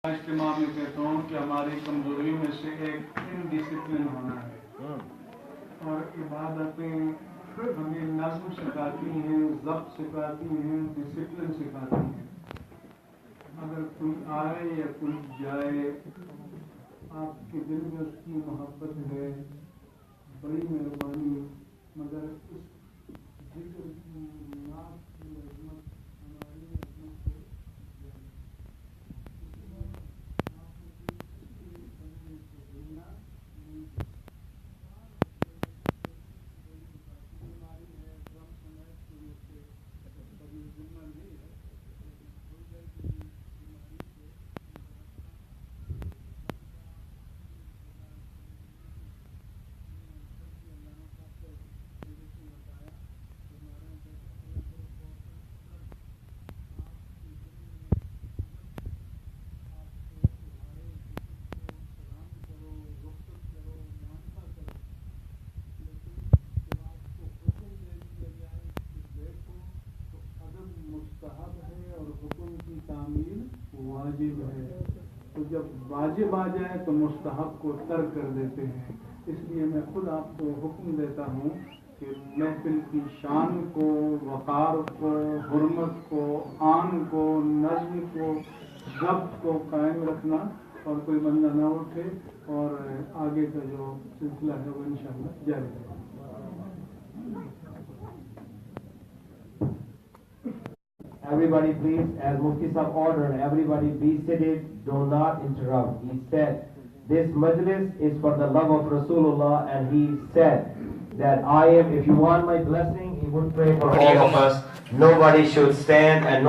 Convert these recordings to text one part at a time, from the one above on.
اجتماع میں کہتا ہوں کہ ہماری کمزوریوں میں سے ایک انڈسپلن ہونا ہے، اور عبادتیں ہمیں نظم سکھاتی ہیں، ضبط سکھاتی ہیں، ڈسپلن سکھاتی ہیں۔ اگر کوئی آئے یا کوئی جائے، آپ کے دل میں اس کی محبت ہے، بڑی مہربانی، مگر اس ذکر کی نعت کی عظمت ہماری عظمت کو مستحب ہے اور حکم کی تعمیل واجب ہے۔ تو جب واجب آ جائے تو مستحب کو ترک کر دیتے ہیں۔ اس لیے میں خود آپ کو حکم دیتا ہوں کہ محفل کی شان کو، وقار کو، حرمت کو، آن کو، نظم کو، ضبط کو قائم رکھنا، اور کوئی بندہ نہ اٹھے، اور آگے کا جو سلسلہ ہے وہ انشاءاللہ جاری رہے۔ Everybody please, as Mufti Sahib ordered, everybody be seated, do not interrupt. He said, this majlis is for the love of Rasulullah, and he said that if you want my blessing, he would pray for all of us. Nobody should stand and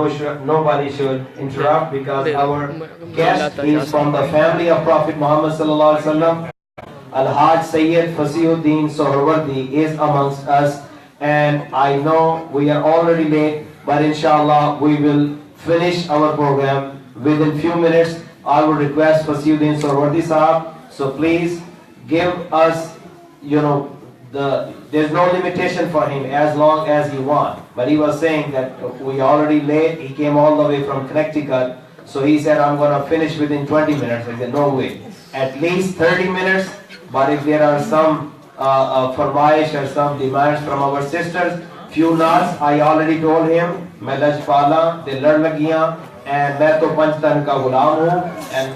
nobody should interrupt, because our guest is from the family of Prophet Muhammad sallallahu alaihi wasallam. Al-Hajj Sayyid Fasihuddin Sohrawardi is amongst us, and I know we are already late, but inshallah we will finish our program within few minutes. I will request Fasihuddin Sohrawardi Sahab, so please give us, there's no limitation for him as long as he wants. But he was saying that we already late, he came all the way from Connecticut, so he said I'm going to finish within 20 minutes. I said no way, at least 30 minutes, but if there are some farmaish or some demands from our sisters, few nods, I already told him, میں لجپالا دے لڑ لگیاں، and میں تو پنج تن کا غلام ہوں، and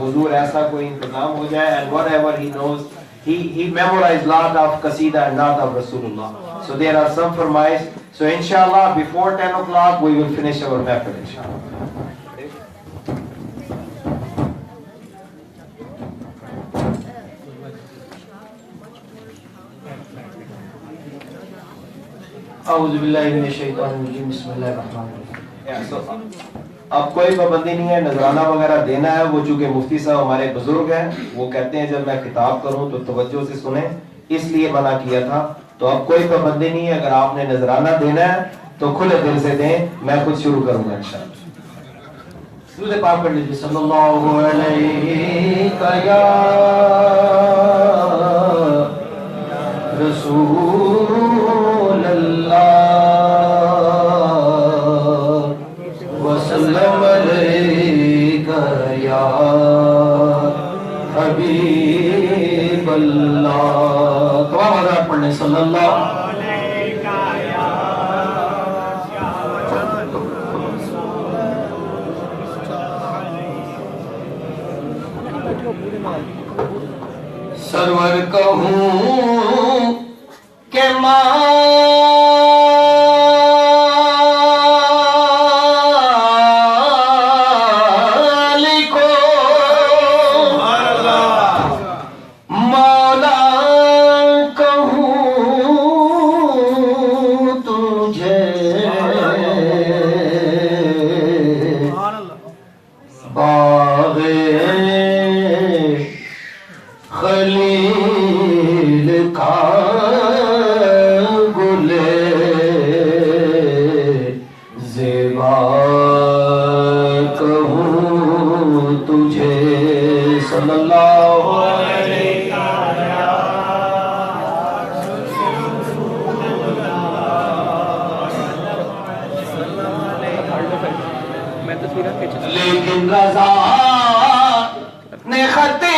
حضور ایسا کوئی انتظام ہو جائے، and whatever he knows, he memorized lot of قصیدہ and not of Rasulullah. So there are some فرمائش. So inshallah before 10 o'clock we will finish our method inshallah. اعوذ باللہ من الشیطان الرجیم، بسم اللہ الرحمن الرحیم۔ اب کوئی پابندی نہیں ہے، نذرانہ وغیرہ دینا ہے، وہ چونکہ مفتی صاحب ہمارے بزرگ ہیں، وہ کہتے ہیں جب میں خطاب کروں تو توجہ سے سنیں، اس لیے منع کیا تھا۔ تو اب کوئی پابندی نہیں ہے، اگر آپ نے نذرانہ دینا ہے تو کھلے دل سے دیں، میں خود شروع کروں گا انشاءاللہ۔ درود پاک پڑھ لیجیے، صلی اللہ علیہ یا رسول اللہ وسلم علیک یا حبیب اللہ۔ تمام حضرات پڑھنے صلی اللہ سرور کہوں کہ لیکن رضا نے خطے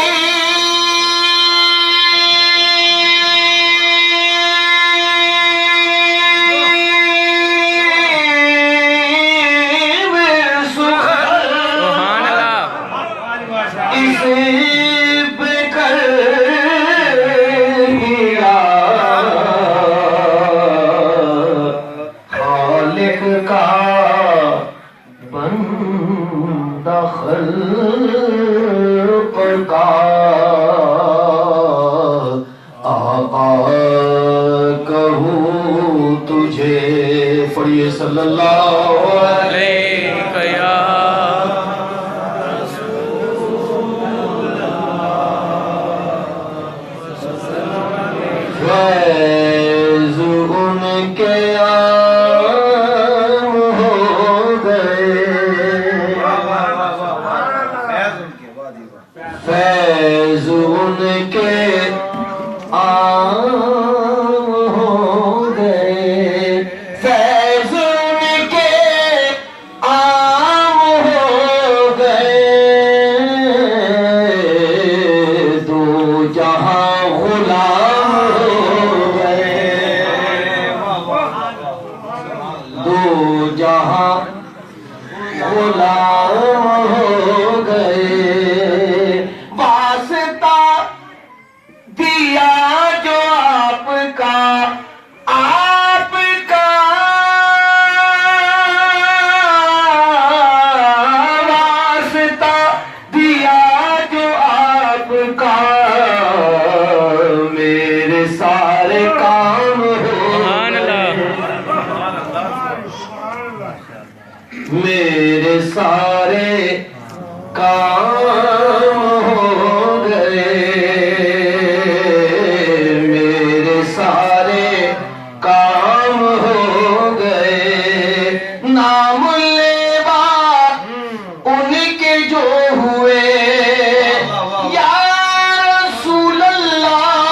صلی اللہ علیہ یا فیض ان کے عام ہو گئے فیض ان کے عام ہو گئے فیض میرے سارے کام ہو گئے میرے سارے کام ہو گئے نام لیوا ان کے جو ہوئے یا رسول اللہ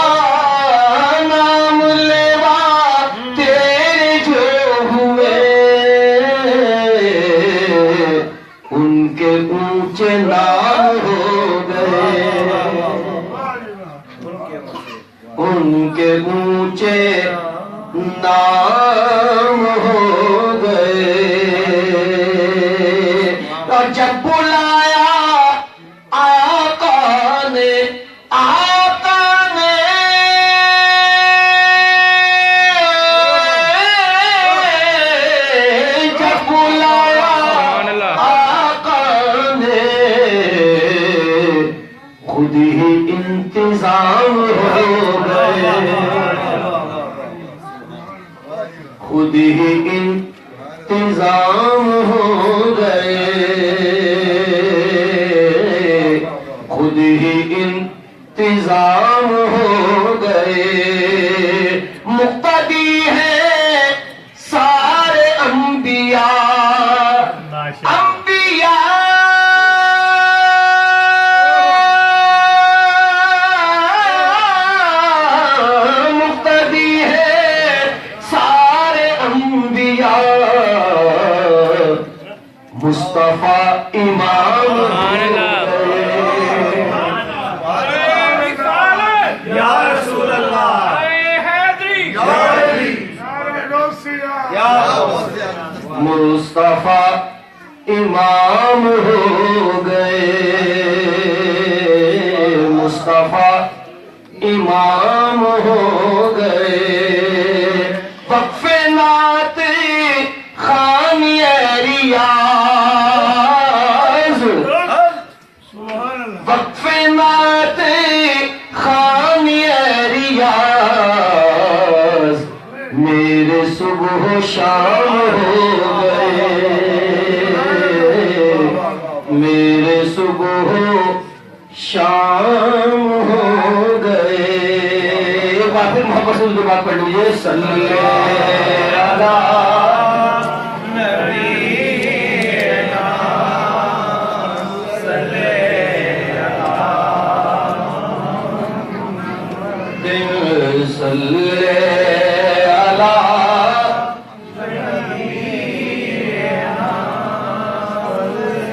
نام لیوا تیرے جو ہوئے ان کے اونچے نام ہو گئے ان کے اونچے نام ہو گئے اور جب بلایا آقا نے جب بلایا خود ہی انتظام ہو گئے خود ہی انتظام ہو گئے خود ہی انتظام ہو گئے مقتدی ہیں سارے انبیاء مصطفیٰ امام یا رسول اللہ مصطفیٰ امام ہو گئے مصطفیٰ امام ہو گئے وقف نعت خانی ریاض وقف نعت خانی ریاض میرے صبح و شام ہو گئے میرے صبح و شام ہو گئے ایک بار پھر محبت سے دو بات پڑھ لیجیے صلی اللہ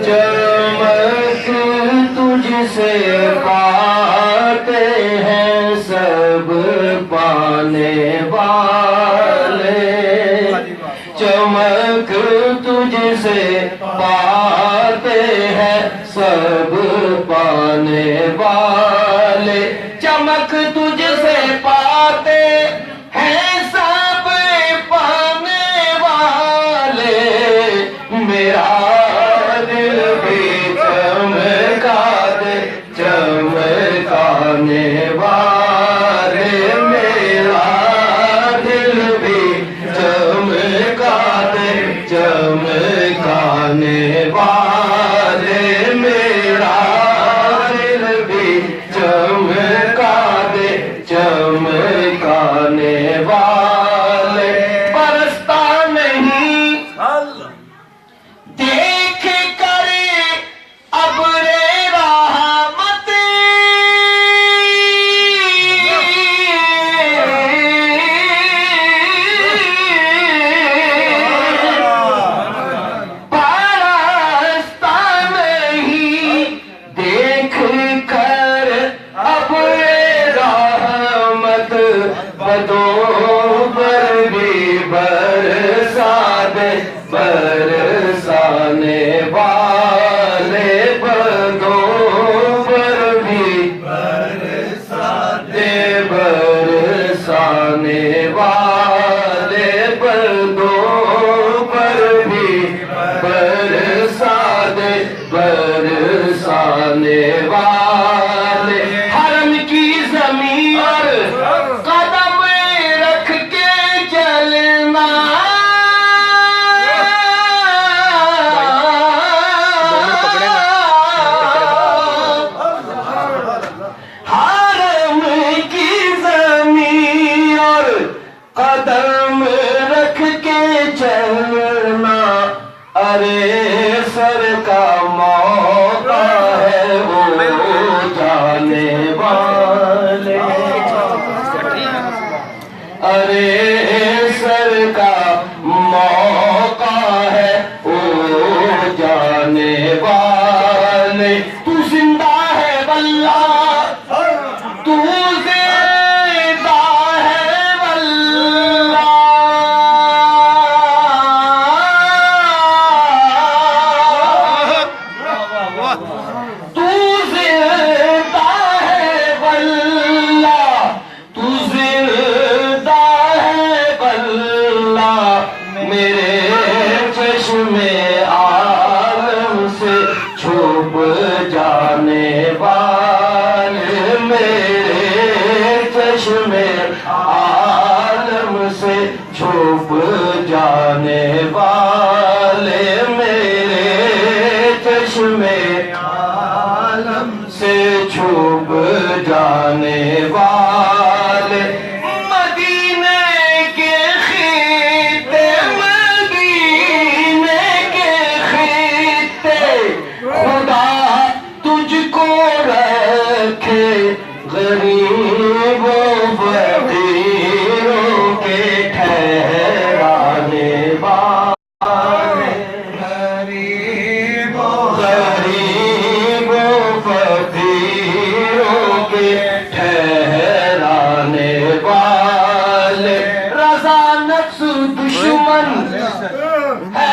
چمک تو تجھ سے پاتے ہیں سب پانے والے، چمک تجھ سے پاتے ہیں سب پانے والے، چمک تجھ سے پاتے ہیں سب پانے والے، میرا دل بھی چمکا دے چمکانے والے، میرا دل بھی چمکا دے چمکانے والے، میرا دل بھی چمکا دے چمکانے والے، برستا نہیں دیکھ کر ابر رحمت، برستا نہیں دیکھ کر ابر رحمت، بدوں پر بھی برسا دے برسانے والے، بدوں پر بھی برسا دے برسانے والے، بدوں پر بھی برسا دے برسانے والے، حرم کی زمین پر قدم رکھ کے چلنا، حرم کی زمین اور قدم رکھ کے چلنا، ارے سر کا موقع ہے وہ جانے والے، ارے سر کا موقع ہے وہ جانے والے، تو زندہ ہے واللہ تو زندہ ہے واللہ، تو زندہ ہے واللہ، تو زندہ ہے واللہ، میرے چشم عالم سے چھپ جانے والے، میرے چشم عالم سے چھپ جانے والے، میرے چشم عالم سے چھپ جانے والے، مدینے کے خطے مدینے کے خطے، خدا تجھ کو رکھے غریبوں فقیروں کے ٹھہرانے والے، غریبوں فقیروں کے ٹھہرانے والے، رضا نفس دشمن ہے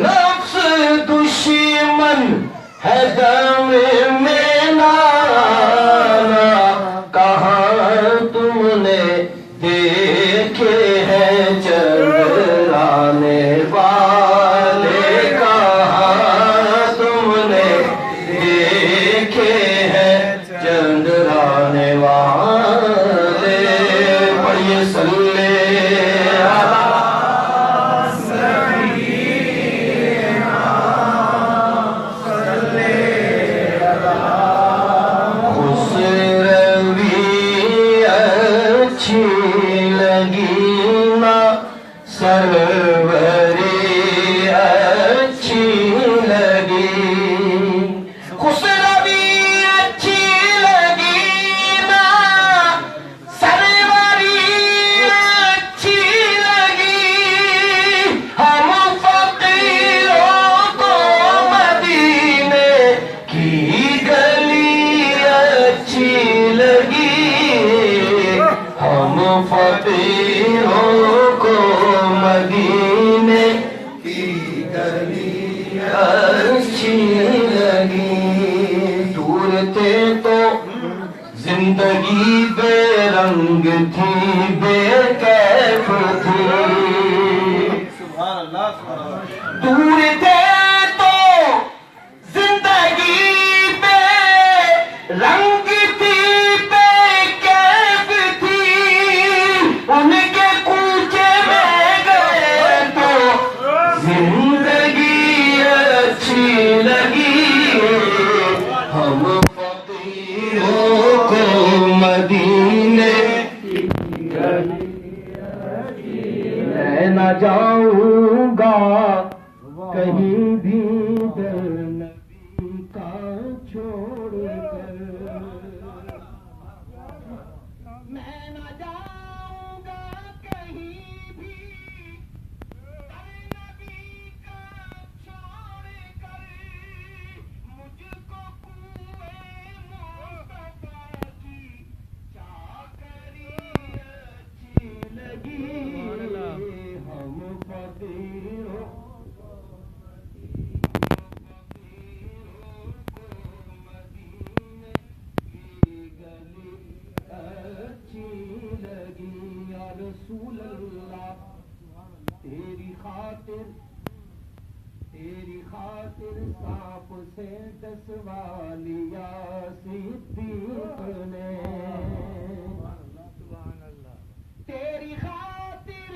نفس دشمن ہے دم میں نانا، کہاں تم نے دیکھے ہیں چندرانے والے، کہاں تم نے دیکھے ہیں چندرانے والے، پڑھیے صلی سروری اچھی لگی، خسروی اچھی لگی، فقیروں کو مدینے کی گلی اچھی لگی. دور تھے تو زندگی بے رنگ تھی، بے کیف تھی. دور تھے تو زندگی بے رنگ تھی، بے کیف تھی. ان کے کوچے میں گئے تو زندگی اچھی لگی. ہم فقیروں کو مدینے کی گلی میں نہ جاؤں گا کہیں بھی در نبی کا چھوڑ کر. میں نہ جاؤں گا کہیں بھی در نبی کا چھوڑ کر. مجھ کو کوئے مصطفیٰ کی چاکری اچھی لگی. ہم فقیروں رسول اللہ تیری خاطر سانپ سے ڈسوا لیا صدیق نے. تیری خاطر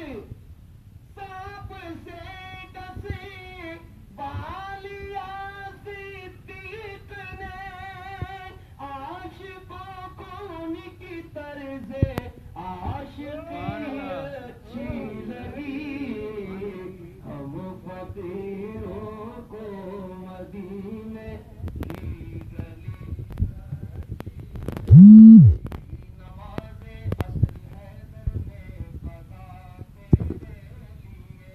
سانپ سے ڈسوا لیا صدیق نے. عاشقوں کو ان کی طرز عاشقی اچھی لگی. ہم فقیروں کو مدینے کی گلی نماز عصر حیدر نے قضا تیرے لیے.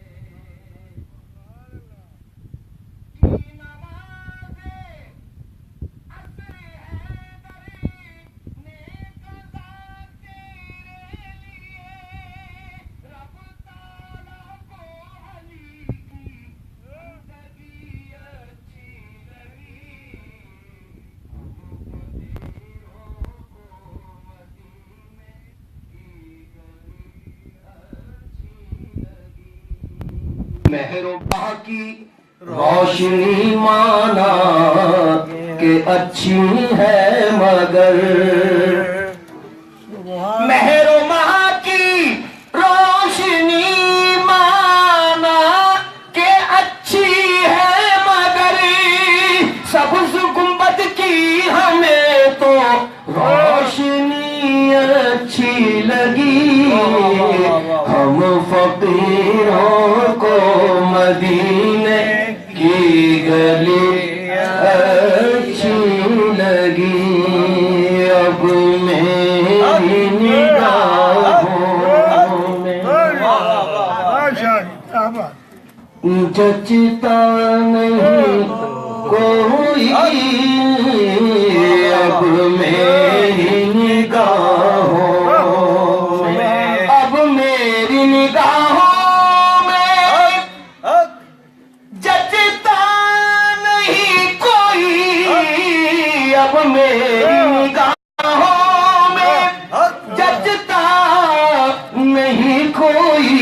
نماز عصر حیدر نے قضا تیرے لیے. رب تعالیٰ کو علی کی زندگی اچھی لگی. ہم فقیروں کو مدینے کی گلی اچھی لگی. مہر و بہا کی روشنی مانا کہ اچھی ہے مگر. مہر و ماہ کی روشنی مانا کہ اچھی ہے مگر. سبز گنبد کی ہمیں تو روشنی اچھی لگی. ہم فقیروں کو مدینے کی گلی اچھی لگی. اب میری نگاہوں میں جچتا نہیں کوئی. اب میری نگاہوں میں اب میری نگاہوں میں جچتا نہیں کوئی. اب میری نگاہوں میں جچتا نہیں کوئی.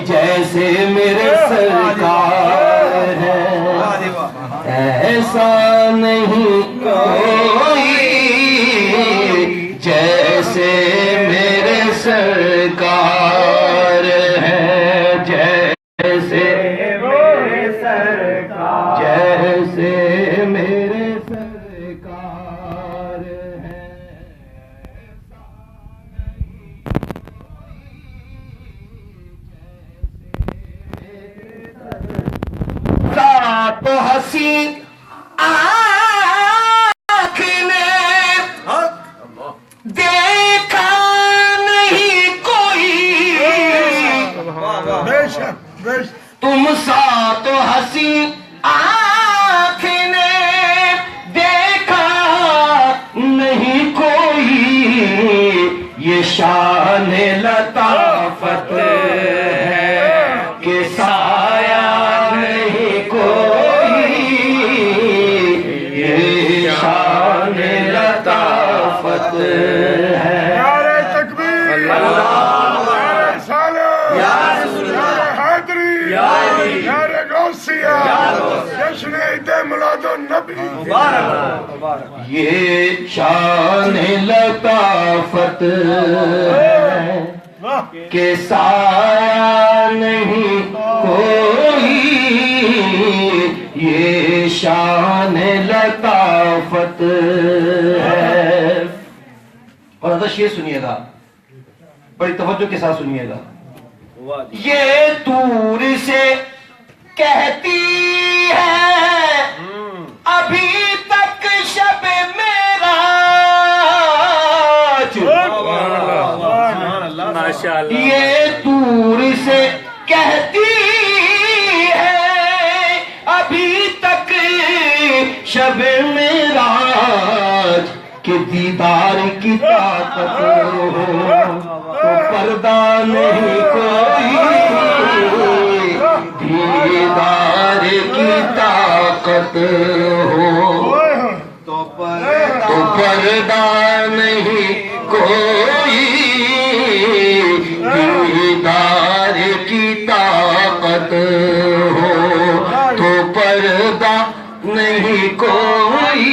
جیسے میرے سرکار ہے ایسا نہیں کوئی. جیسے میرے سرکار ہے جیسے میرے سرکار جیسے میرے سرکار ہے. تو ہنسی شان لطافت ہے کہ سایہ نہیں کوئی، یہ شان لطافت ہے۔ نعرہ تکبیر، نعرہ رسالت، نعرہ حیدری، نعرہ غوثیہ، جشن عید میلاد النبی۔ یہ شان لطافت ہے کہ سایہ نہیں کوئی، یہ شان لطافت ہے۔ اور ادش یہ سنیے گا، بڑی توجہ کے ساتھ سنیے گا۔ یہ دور سے کہتی ہے ابھی تک شب معراج، یہ دور سے کہتی ہے ابھی تک شب معراج، کہ دیدار کی طاقت تو پردہ نہیں کوئی، دیدار کی طاقت ہو تو پردہ نہیں کوئی، دیدار کی طاقت ہو تو پردہ نہیں کوئی،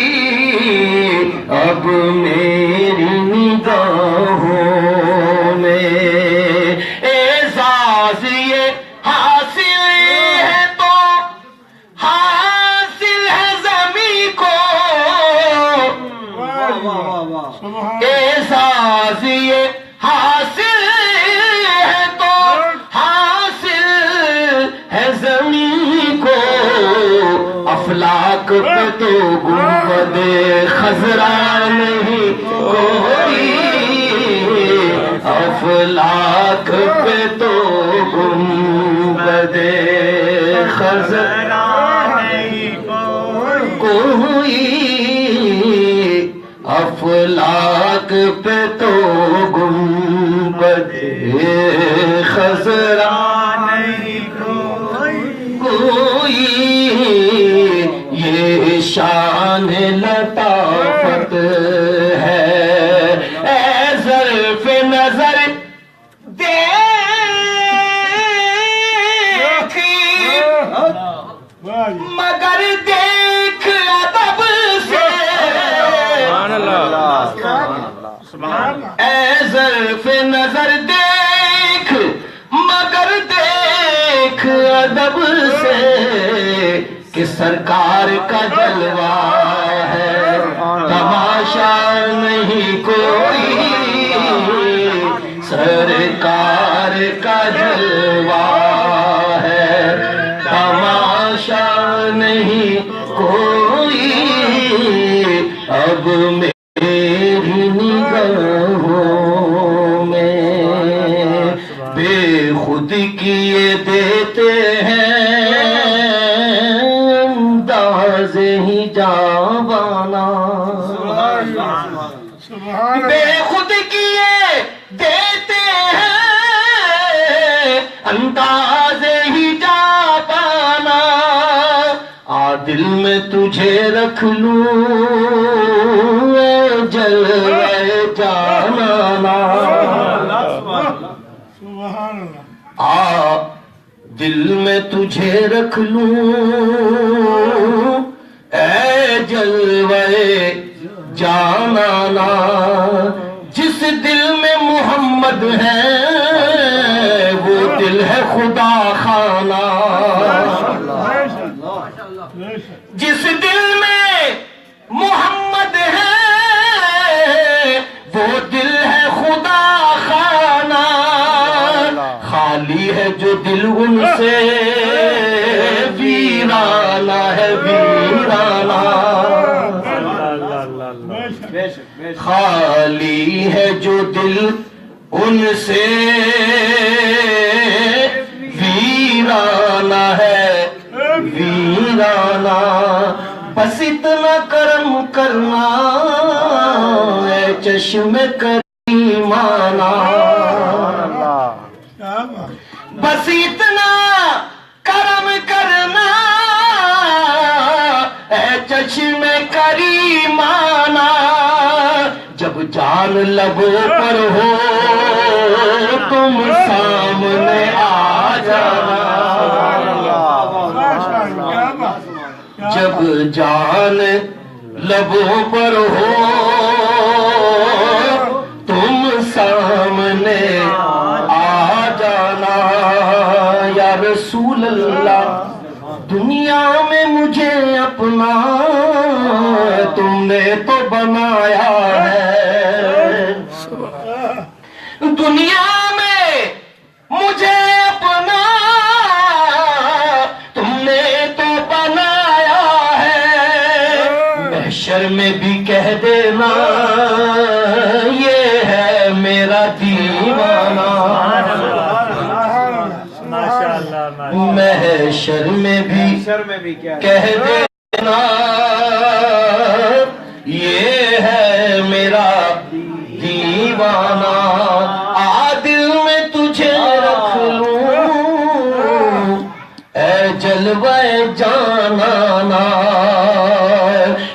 اب میری نگاہوں میں اعزاز یہ حاصل ہے تو حاصل ہے زمین کو، اعزاز یہ حاصل ہے تو حاصل ہے زمین کو، افلاک پہ تو گنبد خضرا نہیں کوئی، افلاک پہ تو گنبد خضرا نہیں کوئی، افلاک پہ تو گنبد خضرا نہیں کوئی، یہ شان لطافت ہے۔ اے ظرف نظر دیکھ مگر دیکھ ادب سے، اے ظرف نظر دیکھ مگر دیکھ ادب سے، کہ سرکار کا جلوہ ہے تماشا نہیں کوئی، سرکار کا جلوہ ہے تماشا نہیں کوئی، اب میری نگاہوں میں بے خود کیے دیتے ہیں انداز ہی جاوانا، بے خود کیے دیتے ہیں انداز ہی جاوانا، دل میں تجھے رکھ لوں اے جلوے جانانا، دل میں تجھے رکھ لوں اے جلوے جانانا، جس دل میں محمد ہے وہ دل ہے خدا خانہ، جس دل میں محمد ہے وہ دل ہے خدا خانہ، خالی ہے جو دل ان سے ویرانہ ہے ویرانہ، خالی ہے جو دل ان سے ویرانہ ہے ویرانہ، بس اتنا کرم کرنا اے چشم کر مانا بس اتنا کرم کرنا اے چشم کریمانہ جب جان لبوں پر ہو تم سامنے آ جانا جب جان لبوں پر ہو تم سامنے آ جانا یا رسول اللہ دنیا میں مجھے اپنا تم نے تو بنایا ہے دنیا میں مجھے اپنا تم نے تو بنایا ہے محشر میں بھی کہہ دینا یہ ہے میرا دیوانہ محشر میں بھی کہہ دینا یہ ہے میرا دیوانہ دل میں تجھے رکھ لوں اے جلوہ جانانا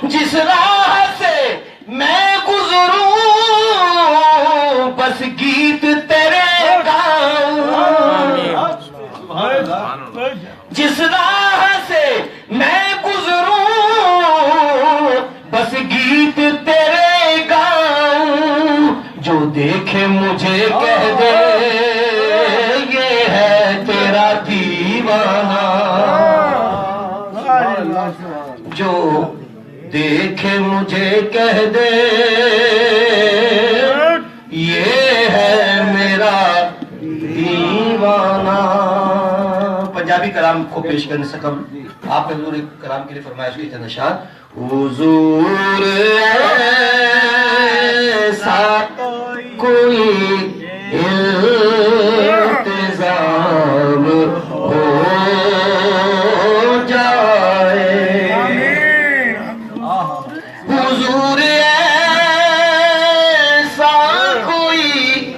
جس راہ سے میں گزروں بس گیت تیرے گاؤں جس راہ سے میں گزروں بس گیت تیرے گاؤں جو دیکھے مجھے کہہ دے یہ ہے تیرا دیوانہ جو دیکھے مجھے کہہ دے یہ ہے میرا دیوانہ پنجابی کلام کو پیش کرنے سے قبل آپ نے حضور کلام کے لیے فرمائش کی تھی نشان حضور ایسا کوئی التزام ہو جائے حضور ایسا کوئی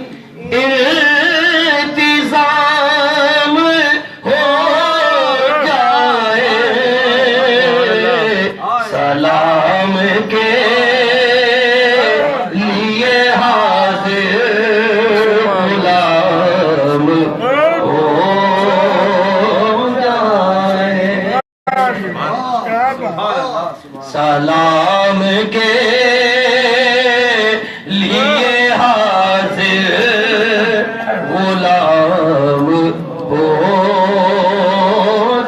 التزام ہو جائے سلام کے لیے حاضر غلام ہو جائے سلام کے لیے حاضر غلام ہو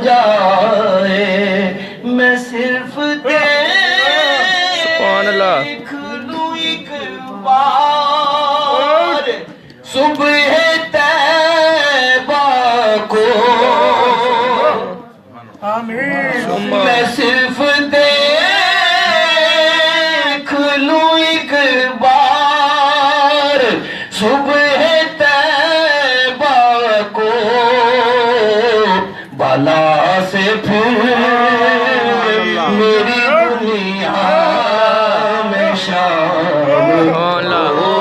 جائے میں صرف سبحان اللہ دیکھ لوں ایک بار صبح طیبہ کو میں صرف دیکھ لوں ایک بار صبح طیبہ کو بلا سے پھر میری دنیا میں شام ہو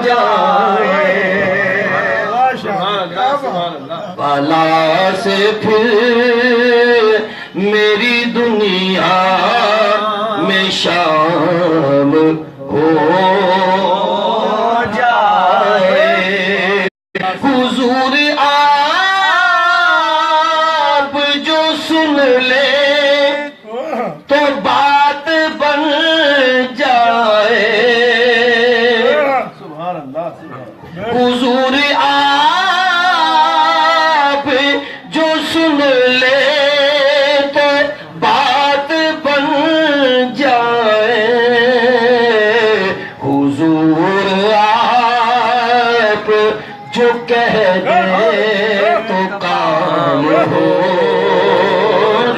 جائے بلا سے پھر میری دنیا میں شام ہو جائے حضور آپ جو سن لے تو بات بن جائے حضور آپ جو سن لے تو بات بن جائے حضور آپ جو کہہ دے تو کام ہو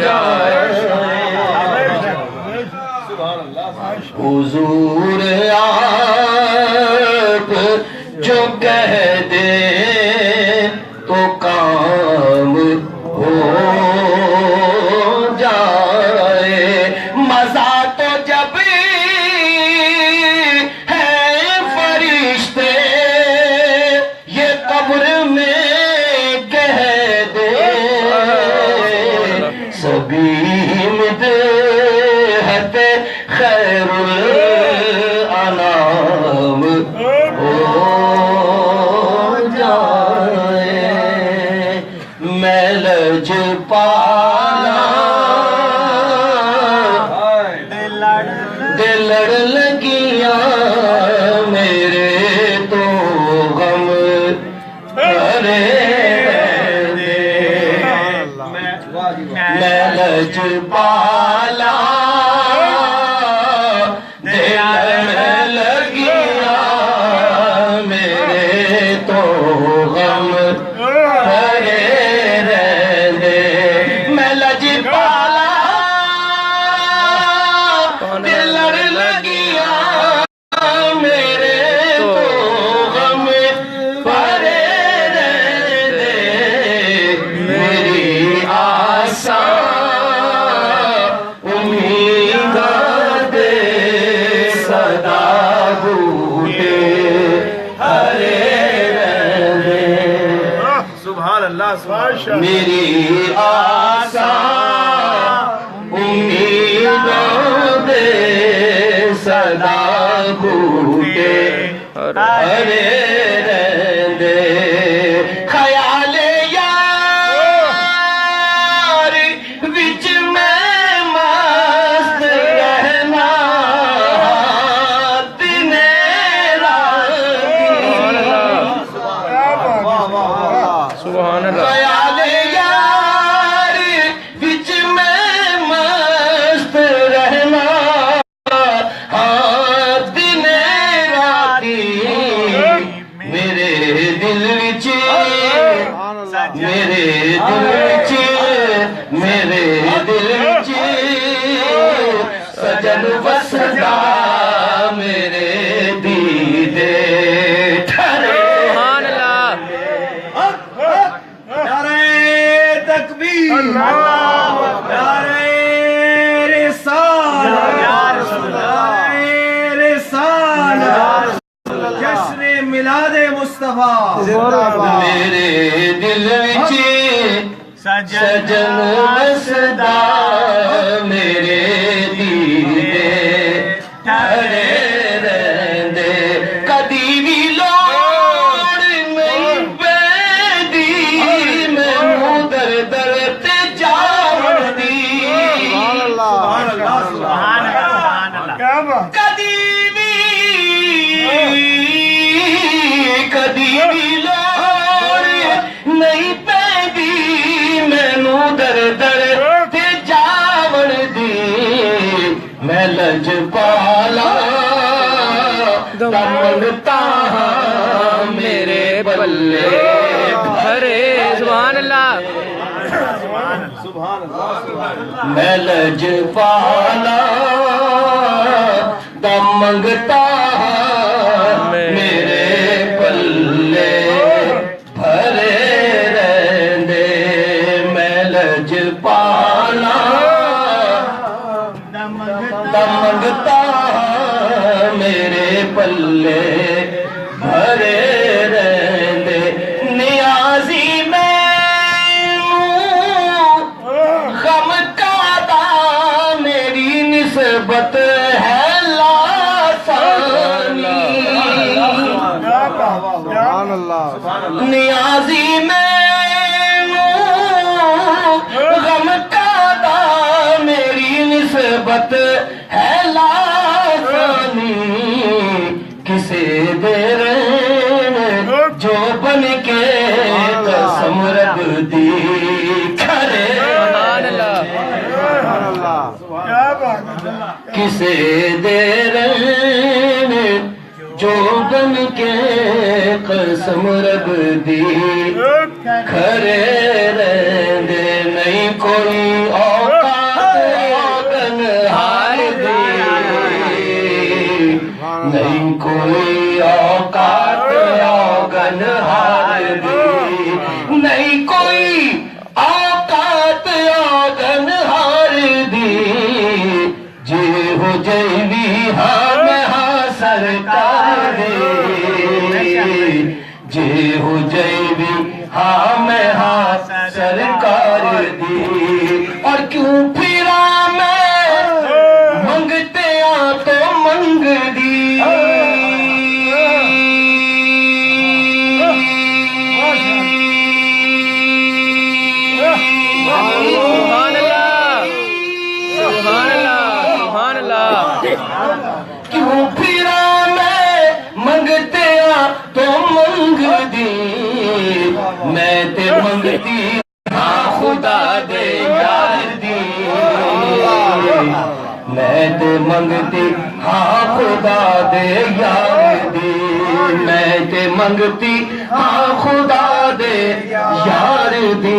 جائے حضور آپ جو کہہ دے تو کام ہو جائے مزہ تو جب ہے میری آسان امیدوں دے صدا بوٹے ہرے رہندے خیال یار وچ میں مست رہنا دن سبحان اللہ خیال یار وچ میں مست رہنا ہاں دن راتی میرے دل وچ میرے دل وچ میرے دل وچ سجن وسدا میرے دیدے ٹھہرے سبحان اللہ میلاد مصطفیٰ میرے دل وچ سجن وسدا میرے دیدے ٹھہرے رہندے کدی بھی لوڑ نہیں پیندی مینوں در در تے جاون دی کدی بھی لوڑ نہیں پیندی مینوں در در تے جاون دی میں لج پالا منگتا میرے بلے ارے سبحان اللہ میں لج پالا دم منگتا میرے پلے بھرے رہندے میں لج پالا دم منگتا میرے پلے بھرے رہندے نیازی غم کا دا میری نسبت ہے لاسانی نیازی میں غم کا دا میری نسبت ہے لاسانی کسے دیر جو بن کے قسم رب دی کھرے کسے دیر جو بن کے قسم رب دی کھرے رہندے نہیں کوئی اوقات اوگن ہار دی نہیں کوئی اوقات اوگن ہار دی نہیں کوئی اوقات اوگن ہار دی جی ہو جئی بھی ہاں میں ہاں سرکار دی جی ہو جئی بھی ہاں میں ہاں سرکار دی اور کیوں پھرا میں منگتے آ تو منگ دی سبحان اللہ سبحان اللہ سبحان اللہ کیوں پھرا میں منگتے آ تو منگ دی میں تے منگتی ہاں خدا دے یار دی میں تے منگتی ہاں خدا دے یار دی میں تے منگتی ہاں خدا دے یار دی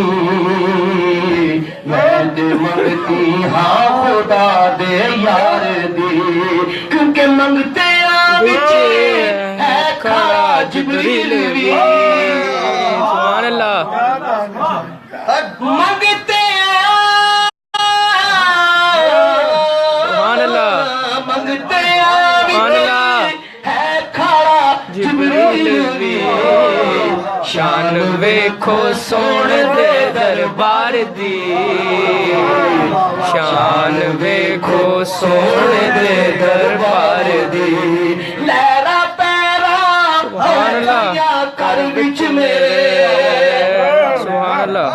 میں تے منگتی ہاں خدا دے یار دی کیونکہ منگتے آ بچے ہے کھڑا جبریل بھی سبحان اللہ منگتے سبحان اللہ منگتے سبحان اللہ ہے کھڑا جبریل بھی شان ویکھو سون دے دربار دی شان ویکھو سون دے دربار دی لہرا پیرا ہویا کر وچ میرے سبحان اللہ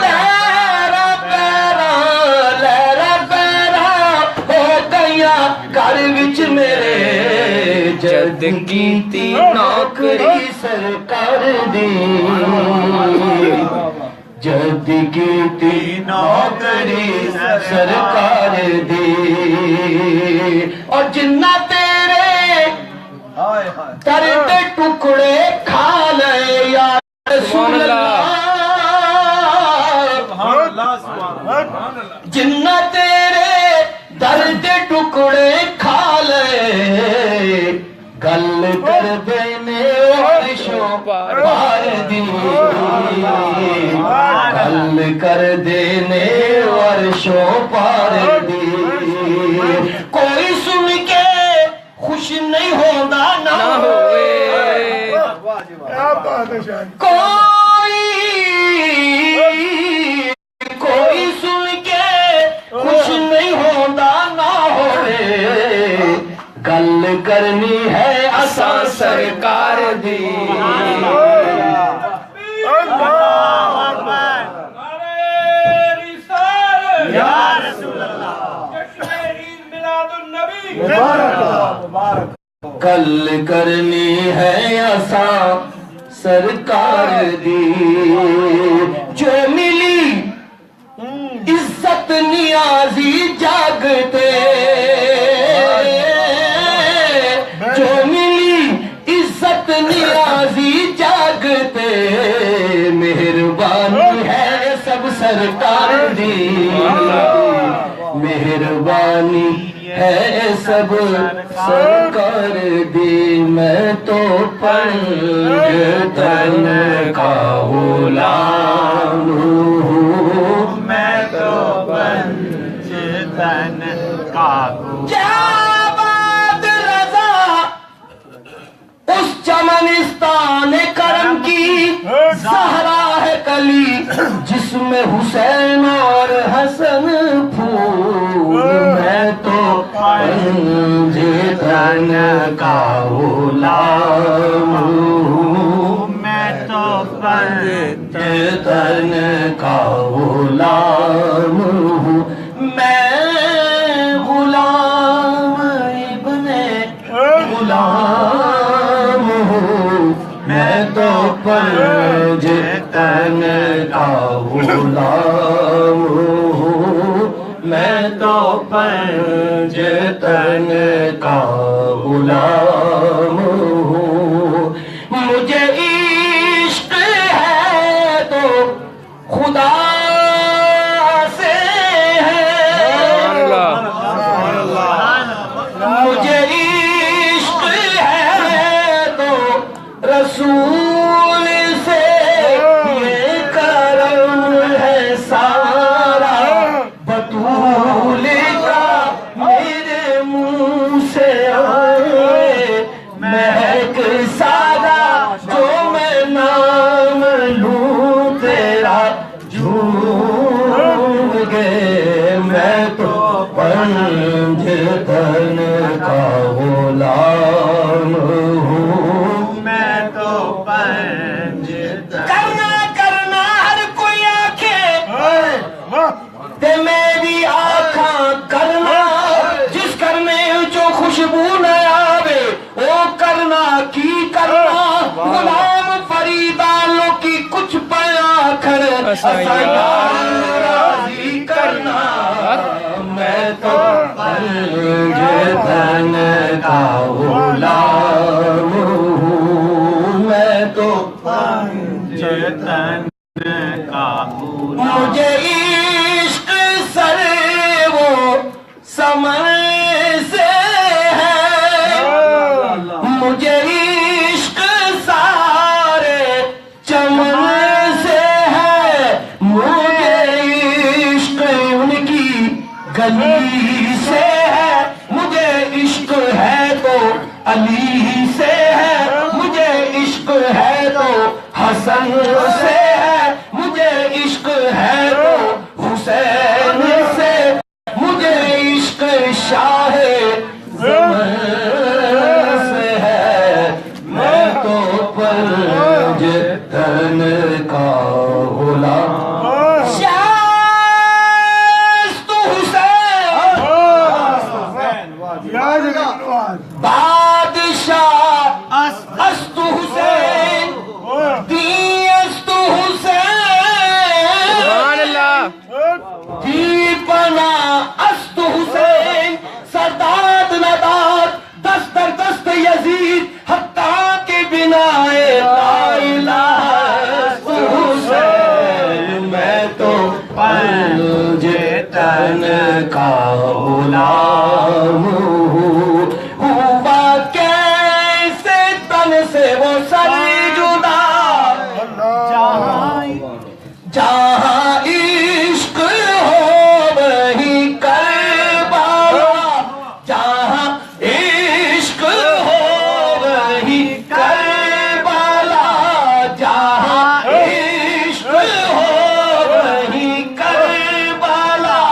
لہرا پیرا ہو گیا کر وچ میرے جد کیتی نوکری سرکار دی جد کیتی نوکری سرکار دی اور جنہ تیرے درد ٹکڑے کھا لے یا رسول اللہ جنہ تیرے درد ٹکڑے کھا لے گل کر دینے عرشوں پار دی گل کر دینے عرشوں پار دی کوئی سن کے خوش نہیں ہوتا نہ ہوئے کوئی سن کے خوش نہیں ہوتا نہ ہوئے گل کرنی ہے اساں سرکار دی گل کرنی ہے اساں سرکار دی جو ملی عزت نیازی جاگتے جو ملی عزت نیازی جاگتے مہربانی ہے سب سرکار دی مہربانی ہے سب سرکار دی میں تو پنجتن کا غلام ہوں میں تو پنجتن کا غلام رضا اس چمنستان کرم کی زہرا ہے کلی جس میں حسین اور حسن پھول میں تو پنجتن کا غلام ہوں میں تو پنجتن کا غلام ہوں میں غلام ابن غلام ہوں میں تو پنجتن کا غلام ہوں میں تو پنجتن کا غلام ہوں مجھے عشق ہے تو خدا سے ہے مجھے عشق ہے تو رسول سے یہ کرم ہے سارا بطول کا میرے منہ سے آئے مہک سادہ جو میں نام لوں تیرا جھوم گئے میں تو پنجتن کا غلام ہوں میں تو پنجتن کرنا ہر کوئی آنکھیں تے میری آنکھاں کرنا جس کرنے جو خوشبو نہ آوے وہ کرنا کی کرنا غلام فریدہ لو کی کچھ پیا کر راضی کرنا میں تو پنجتن کا غلام ہوں میں تو پنجتن کا غلام مجھے عشق سر وہ سمن سے ہے مجھے عشق سارے چمن سے ہے مجھے عشق ان کی گلی سے ہے مجھے عشق ہے تو علی سے ہے مجھے عشق عشق ہے تو حسن سے ہے، مجھے عشق ہے تو حسین سے، مجھے عشق شاہ زمن سے ہے، میں تو پنج تن کا غلام بادشاہ است حسین دی است حسین دی پنا است حسین سرداد نداد دست در دست یزید حتیٰ کہ بنائے لا الہ است حسین، میں تو پنج تن کا غلام ہوں، ہوا کیسے تن سے وہ سر جدا، جہاں عشق ہو وہیں کربلا، جہاں عشق ہو وہیں کربلا، جہاں عشق ہو وہیں کربلا،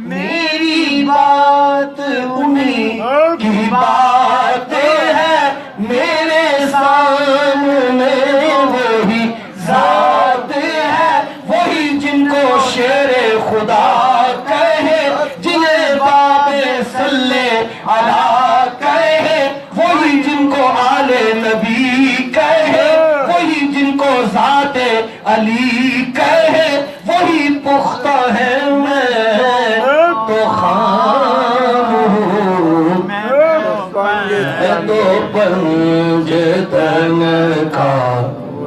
میری بات انہیں کی بات ہے، میرے سامنے وہی ذات ہے، وہی جن کو شیر خدا کہے، جنہیں باب صلی علیہ کہے، وہی جن کو آل نبی کہے، وہی جن کو ذات علی کہے، وہی پختہ ہے، میں تو خام ہوں، میں تو پنج تن کا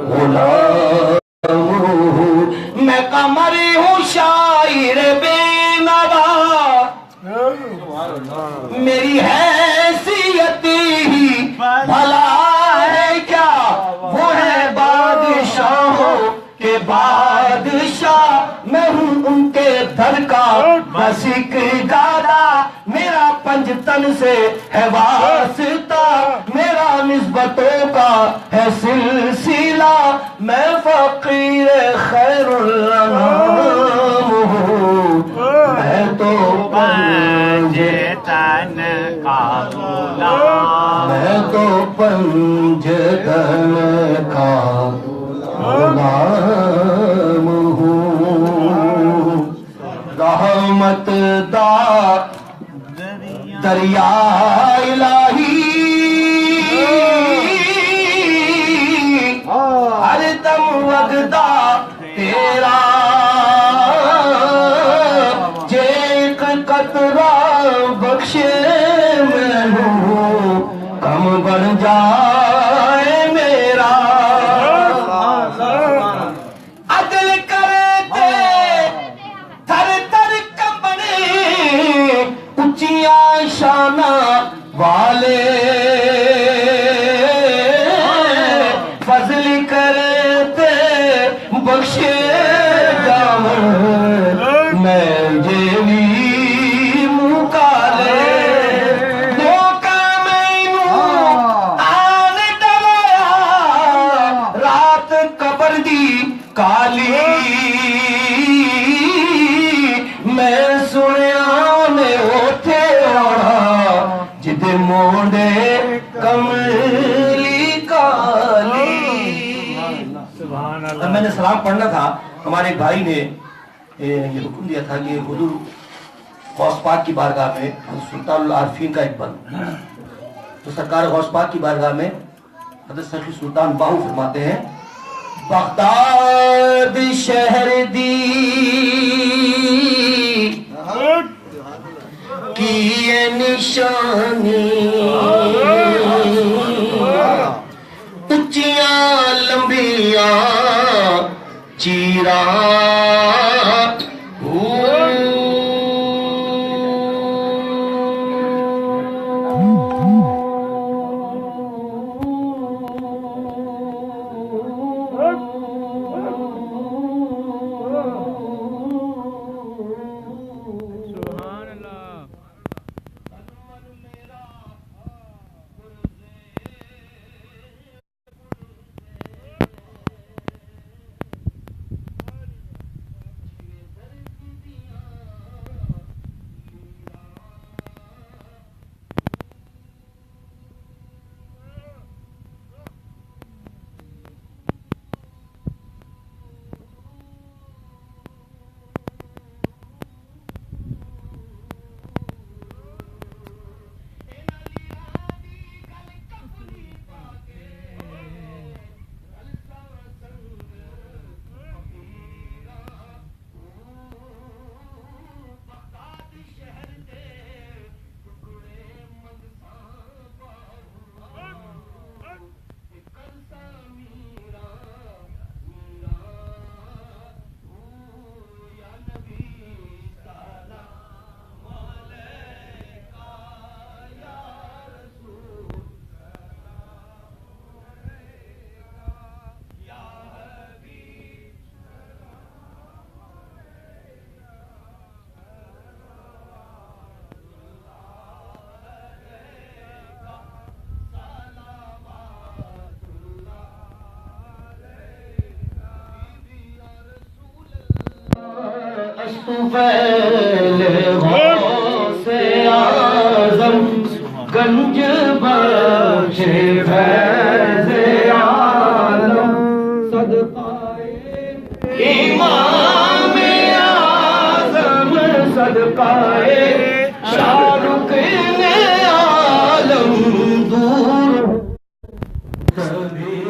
غلام ہوں، میں قمری ہوں شاعر بے نوا، میری حیثیت ہی بھلا ہے کیا، وہ ہے بادشاہوں کے بادشاہ، میں ہوں ان کے در کا بس ایک گادا، میرا پنج تن سے ہے واسطہ، میرا نسبتوں کا ہے سلسلہ، میں فقیر خیر الانام ہوں، میں تو پنج تن کا غلام، میں تو پنج تن کا غلام ہوں، رحمت دا دریا الہی ہر دم وگدا تیرا، جے ایک قطرہ بخشے مینوں کم بن جائے میرا، عدل کرے تے تھر تھر کمبنے اونچیاں شاناں والے، فضل کرے تے بخشے جاون میں جیوی منہ کالے، دھوکا مینوں آن ڈرایا رات قبر دی کالی، میں سنیا نے اوتھے آنا جدے مونڈے کملی کالی۔ جب میں نے سلام پڑھنا تھا، ہمارے ایک بھائی نے یہ حکم دیا تھا کہ حضور غوث پاک کی بارگاہ میں سلطان العارفین کا ایک بند، تو سرکار غوث پاک کی بارگاہ میں حضرت سخی سلطان باہو فرماتے ہیں، بغداد شہر دی کی یہ نشانی، اونچیاں لمبیاں چیراں طفیل غوث اعظم گنج بخش فیض عالم صدقائے امام اعظم صدقائے شاہ رکن عالم دور سبھی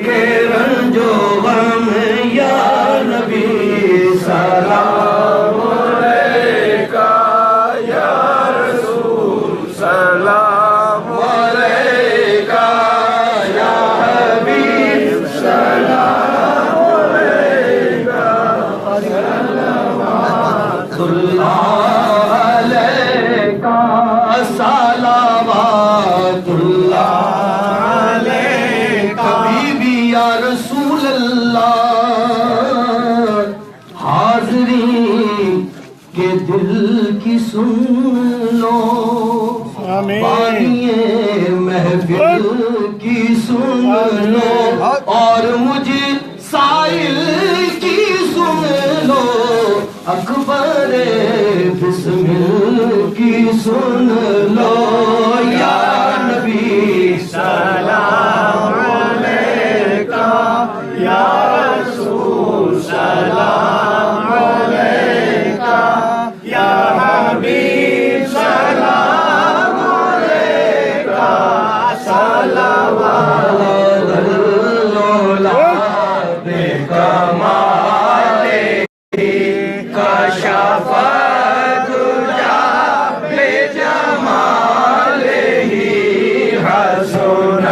کے رنج و غم یا نبی سلام علیکہ یا رسول سلام علیکہ یا حبیب سلام علیکہ صلوات اللہ علیکہ صلوات اللہ علیکہ حبیبی یا رسول اللہ حاضرین کے دل کی سن لو بانیے محفل کی سن لو اور مجھے سائل کی سن لو اکبر بسمل کی سن لو یا نبی سلام علیکہ یا رسول سلام علیکہ یا حبیب سلام علیکہ صلوات اللہ بے کمال کشف دجا بے جمال ہی حسن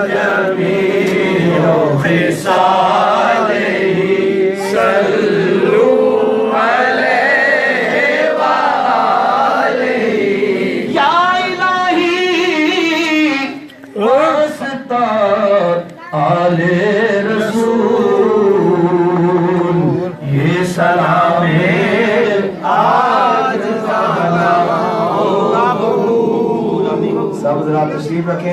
جمیع خصالہ صلوا علیہ وآلہ یا الہی واسطہ آل رسول یہ سلام ہے آج سب ذرا تشریف رکھیں